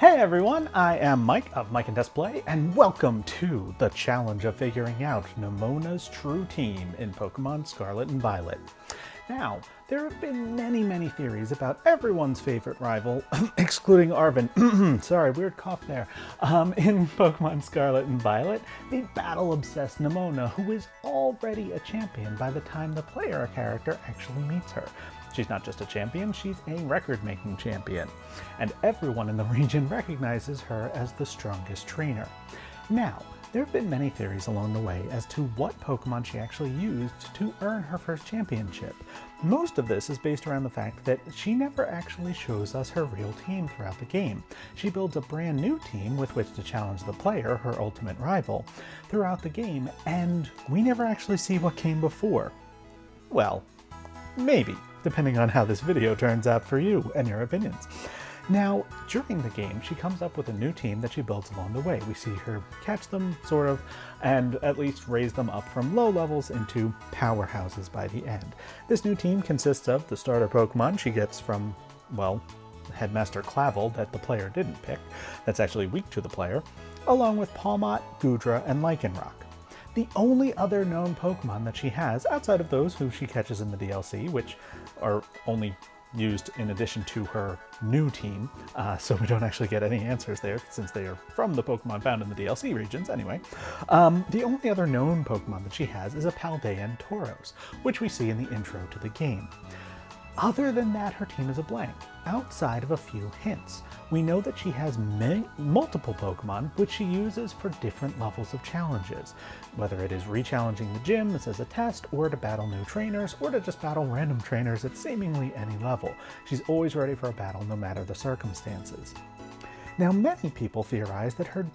Hey everyone, I am Mike of Mike and Play, and welcome to the challenge of figuring out Nemona's true team in Pokemon Scarlet and Violet. Now, there have been many theories about everyone's favorite rival, excluding Arvin, sorry, weird cough there, in Pokemon Scarlet and Violet, the battle-obsessed Nemona, who is already a champion by the time the player character actually meets her. She's not just a champion, she's a record-making champion, and everyone in the region recognizes her as the strongest trainer. Now, there have been many theories along the way as to what Pokemon she actually used to earn her first championship. Most of this is based around the fact that she never actually shows us her real team throughout the game. She builds a brand new team with which to challenge the player, her ultimate rival, throughout the game, and we never actually see what came before. Well, maybe, depending on how this video turns out for you and your opinions. Now, during the game, she comes up with a new team that she builds along the way. We see her catch them, sort of, and at least raise them up from low levels into powerhouses by the end. This new team consists of the starter Pokemon she gets from, well, Headmaster Clavel that the player didn't pick, that's actually weak to the player, along with Palmot, Goodra, and Lycanroc. The only other known Pokemon that she has, outside of those who she catches in the DLC, which are only used in addition to her new team, so we don't actually get any answers there since they are from the Pokemon found in the DLC regions anyway. The only other known Pokemon that she has is a Paldea and Tauros, which we see in the intro to the game. Other than that, her team is a blank, outside of a few hints. We know that she has multiple Pokemon, which she uses for different levels of challenges, whether it is re-challenging the gyms as a test, or to battle new trainers, or to just battle random trainers at seemingly any level. She's always ready for a battle, no matter the circumstances. Now, many people theorize that her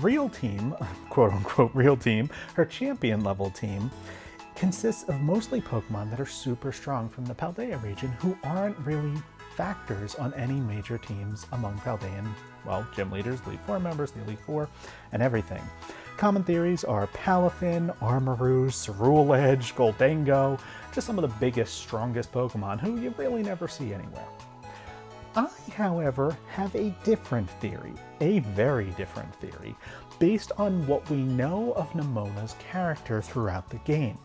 real team, quote-unquote real team, her champion level team, consists of mostly Pokemon that are super strong from the Paldea region who aren't really factors on any major teams among Paldean, well, gym leaders, Elite Four members, the Elite Four, and everything. Common theories are Palafin, Armarouge, Ceruledge, Goldango, just some of the biggest, strongest Pokemon who you really never see anywhere. I, however, have a different theory, a very different theory, based on what we know of Nemona's character throughout the game.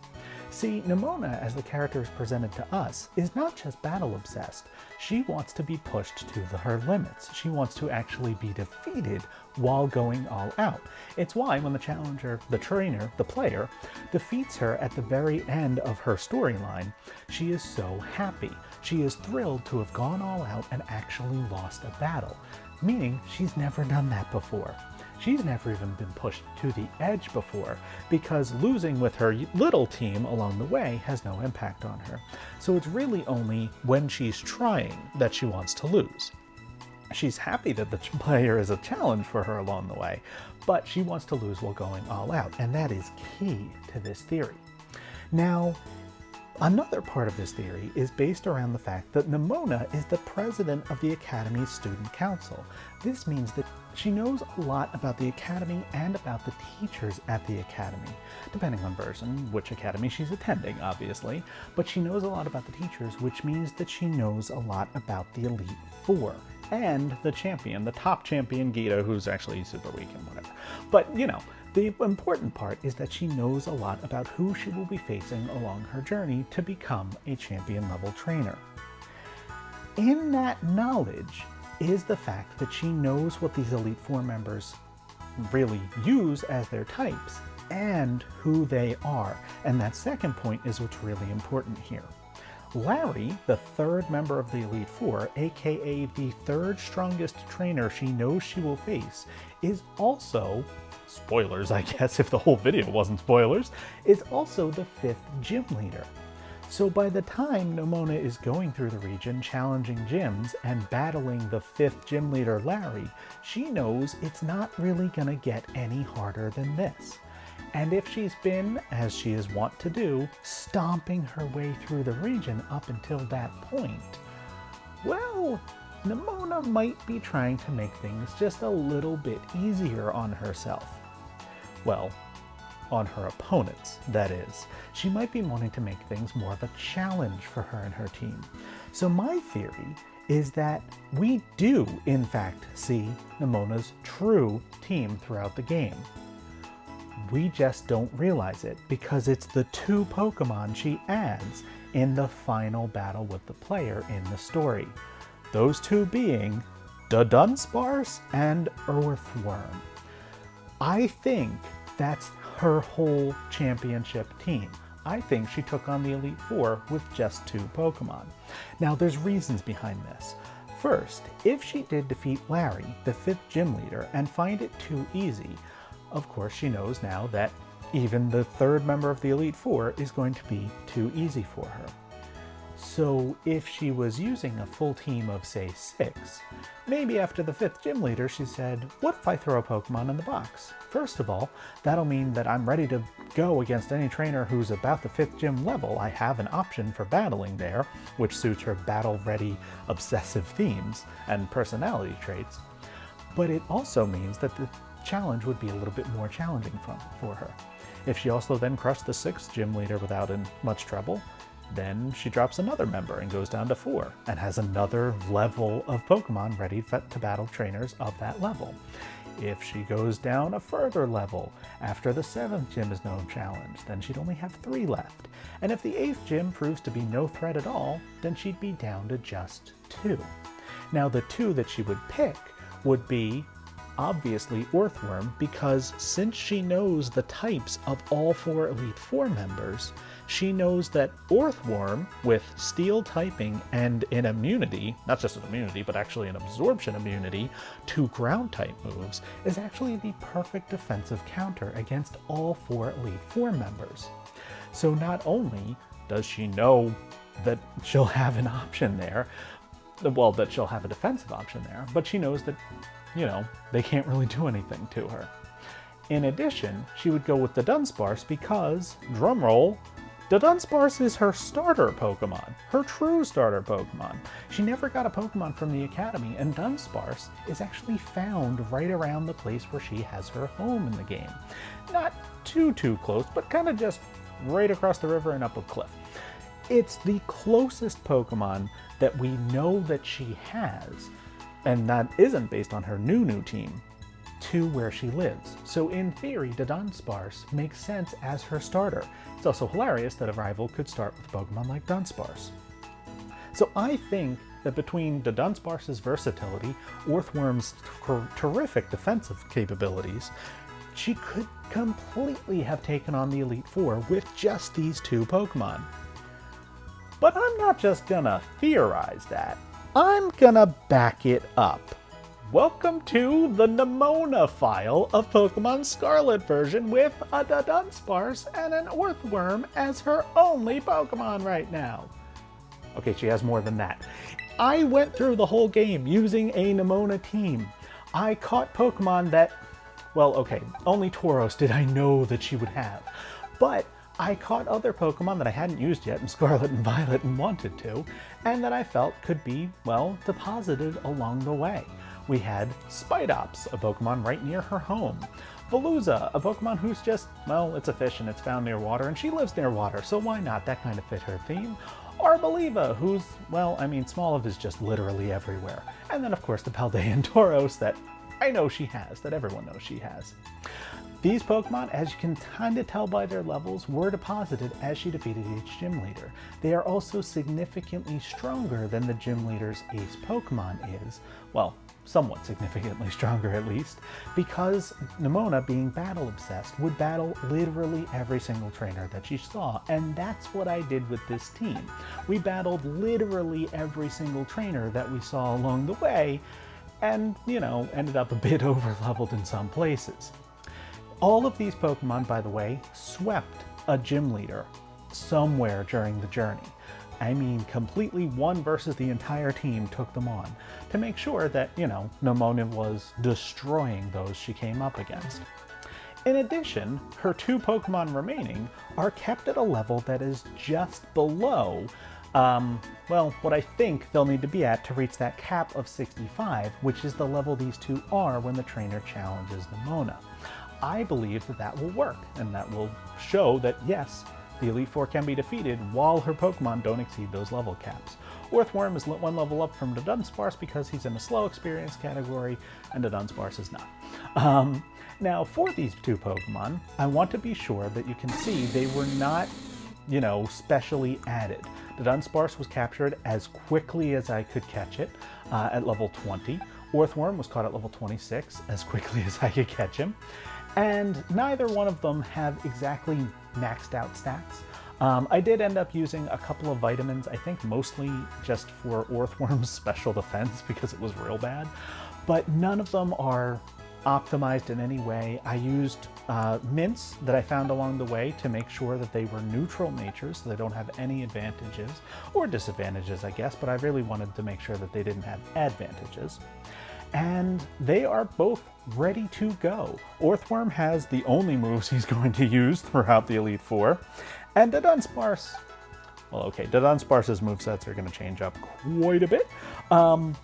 See, Nemona, as the character is presented to us, is not just battle-obsessed. She wants to be pushed to her limits. She wants to actually be defeated while going all out. It's why when the challenger, the trainer, the player, defeats her at the very end of her storyline, she is so happy. She is thrilled to have gone all out and actually lost a battle, meaning she's never done that before. She's never even been pushed to the edge before, because losing with her little team along the way has no impact on her. So it's really only when she's trying that she wants to lose. She's happy that the player is a challenge for her along the way, but she wants to lose while going all out, and that is key to this theory. Now, another part of this theory is based around the fact that Nemona is the president of the Academy's Student Council. This means that she knows a lot about the Academy and about the teachers at the Academy, depending on version, which Academy she's attending, obviously, but she knows a lot about the teachers, which means that she knows a lot about the Elite Four, and the champion, the top champion, Gita, who's actually super weak and whatever. But, you know, the important part is that she knows a lot about who she will be facing along her journey to become a champion-level trainer. In that knowledge is the fact that she knows what these Elite Four members really use as their types and who they are. And that second point is what's really important here. Larry, the third member of the Elite Four, aka the third strongest trainer she knows she will face, is also, spoilers I guess if the whole video wasn't spoilers, is also the fifth gym leader. So by the time Nemona is going through the region challenging gyms and battling the fifth gym leader Larry, she knows it's not really gonna get any harder than this. And if she's been, as she is wont to do, stomping her way through the region up until that point, well, Nemona might be trying to make things just a little bit easier on herself. Well, on her opponents, that is. She might be wanting to make things more of a challenge for her and her team. So my theory is that we do, in fact, see Nemona's true team throughout the game. We just don't realize it because it's the two Pokemon she adds in the final battle with the player in the story. Those two being the Dunsparce and Earthworm. I think that's her whole championship team. I think she took on the Elite Four with just two Pokemon. Now, there's reasons behind this. First, if she did defeat Larry, the 5th gym leader, and find it too easy, of course she knows now that even the 3rd member of the Elite Four is going to be too easy for her. So if she was using a full team of, say, 6, maybe after the 5th gym leader she said, what if I throw a Pokemon in the box? First of all, that'll mean that I'm ready to go against any trainer who's about the 5th gym level. I have an option for battling there, which suits her battle-ready, obsessive themes and personality traits. But it also means that the challenge would be a little bit more challenging for her. If she also then crushed the 6th gym leader without much trouble, then she drops another member and goes down to 4 and has another level of Pokemon ready to battle trainers of that level. If she goes down a further level after the 7th gym is no challenge, then she'd only have 3 left. And if the 8th gym proves to be no threat at all, then she'd be down to just 2. Now the 2 that she would pick would be obviously Earthworm, because since she knows the types of all 4 Elite Four members, she knows that Earthworm, with Steel typing and an immunity, not just an immunity, but actually an absorption immunity to ground type moves, is actually the perfect defensive counter against all 4 Elite Four members. So not only does she know that she'll have an option there, well, that she'll have a defensive option there, but she knows that, they can't really do anything to her. In addition, she would go with the Dunsparce because, drumroll, the Dunsparce is her starter Pokemon, her true starter Pokemon. She never got a Pokemon from the Academy, and Dunsparce is actually found right around the place where she has her home in the game. Not too close, but kind of just right across the river and up a cliff. It's the closest Pokemon that we know that she has, and that isn't based on her new team, to where she lives. So in theory, the Dunsparce makes sense as her starter. It's also hilarious that a rival could start with a Pokemon like Dunsparce. So I think that between the Dunsparce's versatility, Earthworm's terrific defensive capabilities, she could completely have taken on the Elite Four with just these 2 Pokemon. But I'm not just gonna theorize that. I'm gonna back it up. Welcome to the Nemona file of Pokemon Scarlet version with a Dunsparce and an Earthworm as her only Pokemon right now. Okay, she has more than that. I went through the whole game using a Nemona team. I caught Pokemon that, well, okay, only Tauros did I know that she would have. But I caught other Pokemon that I hadn't used yet in Scarlet and Violet and wanted to, and that I felt could be, well, deposited along the way. We had Spidops, a Pokemon right near her home. Veluza, a Pokemon who's just, well, it's a fish and it's found near water, and she lives near water, so why not? That kind of fit her theme. Arboliva, who's, well, I mean, Smoliv is just literally everywhere. And then, of course, the Paldea and Tauros that I know she has, that everyone knows she has. These Pokemon, as you can kind of tell by their levels, were deposited as she defeated each gym leader. They are also significantly stronger than the gym leader's ace Pokemon is, well, somewhat significantly stronger at least, because Nemona, being battle obsessed, would battle literally every single trainer that she saw, and that's what I did with this team. We battled literally every single trainer that we saw along the way, and, ended up a bit over-leveled in some places. All of these Pokemon, by the way, swept a gym leader somewhere during the journey. I mean, completely one versus the entire team took them on to make sure that, Nemona was destroying those she came up against. In addition, her 2 Pokemon remaining are kept at a level that is just below, what I think they'll need to be at to reach that cap of 65, which is the level these 2 are when the trainer challenges Nemona. I believe that will work, and that will show that, yes, The Elite Four can be defeated while her Pokemon don't exceed those level caps. Orthworm is one level up from the Dunsparce because he's in the slow experience category, and the Dunsparce is not. Now, for these two Pokemon, I want to be sure that you can see they were not, specially added. The Dunsparce was captured as quickly as I could catch it at level 20. Orthworm was caught at level 26 as quickly as I could catch him. And neither one of them have exactly maxed out stats. I did end up using a couple of vitamins, I think mostly just for Orthworm's special defense because it was real bad, but none of them are optimized in any way. I used mints that I found along the way to make sure that they were neutral natures, so they don't have any advantages or disadvantages, I guess, but I really wanted to make sure that they didn't have advantages. And they are both ready to go. Orthworm has the only moves he's going to use throughout the Elite Four, and the Dunsparce, well, okay, the Dunsparce's movesets are going to change up quite a bit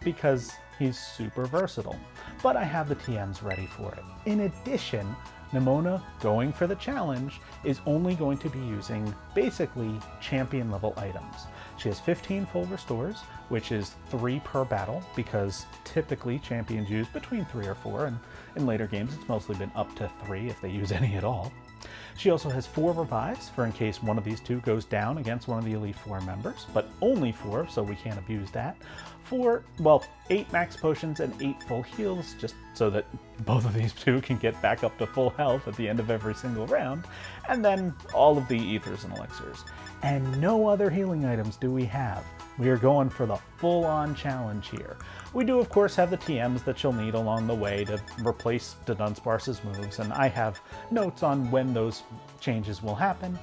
because he's super versatile. But I have the TMs ready for it. In addition, Nemona, going for the challenge, is only going to be using basically champion level items. She has 15 full restores, which is 3 per battle, because typically champions use between 3 or 4, and in later games it's mostly been up to 3 if they use any at all. She also has 4 revives for in case one of these two goes down against one of the Elite Four members, but only 4, so we can't abuse that. 8 max potions and 8 full heals, just so that both of these two can get back up to full health at the end of every single round, and then all of the ethers and elixirs. And no other healing items do we have. We are going for the full-on challenge here. We do, of course, have the TMs that you'll need along the way to replace the Dunsparce's moves, and I have notes on when those changes will happen.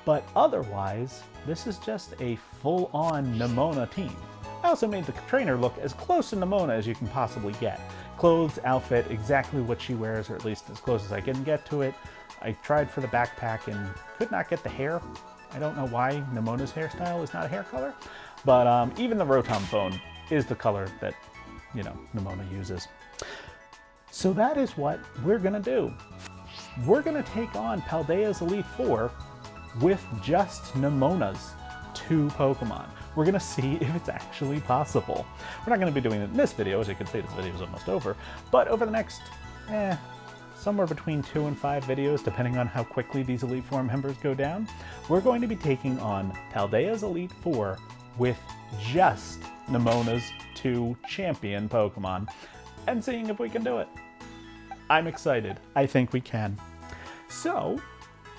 But otherwise, this is just a full-on Nemona team. I also made the trainer look as close to Nemona as you can possibly get. Clothes, outfit, exactly what she wears, or at least as close as I can get to it. I tried for the backpack and could not get the hair. I don't know why Nemona's hairstyle is not a hair color, but even the Rotom bone is the color that, Nemona uses. So that is what we're gonna do. We're gonna take on Paldea's Elite Four with just Nemona's 2 Pokemon. We're gonna see if it's actually possible. We're not gonna be doing it in this video, as you can see this video is almost over, but over the next, somewhere between 2 and 5 videos, depending on how quickly these Elite Four members go down, we're going to be taking on Paldea's Elite Four with just Nemona's 2 champion Pokemon, and seeing if we can do it. I'm excited. I think we can. So,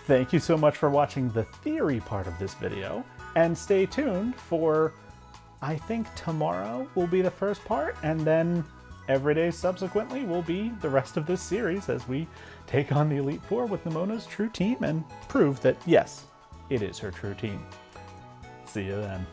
thank you so much for watching the theory part of this video, and stay tuned for, I think tomorrow will be the first part, and then every day subsequently will be the rest of this series as we take on the Elite Four with Nemona's true team and prove that, yes, it is her true team. See you then.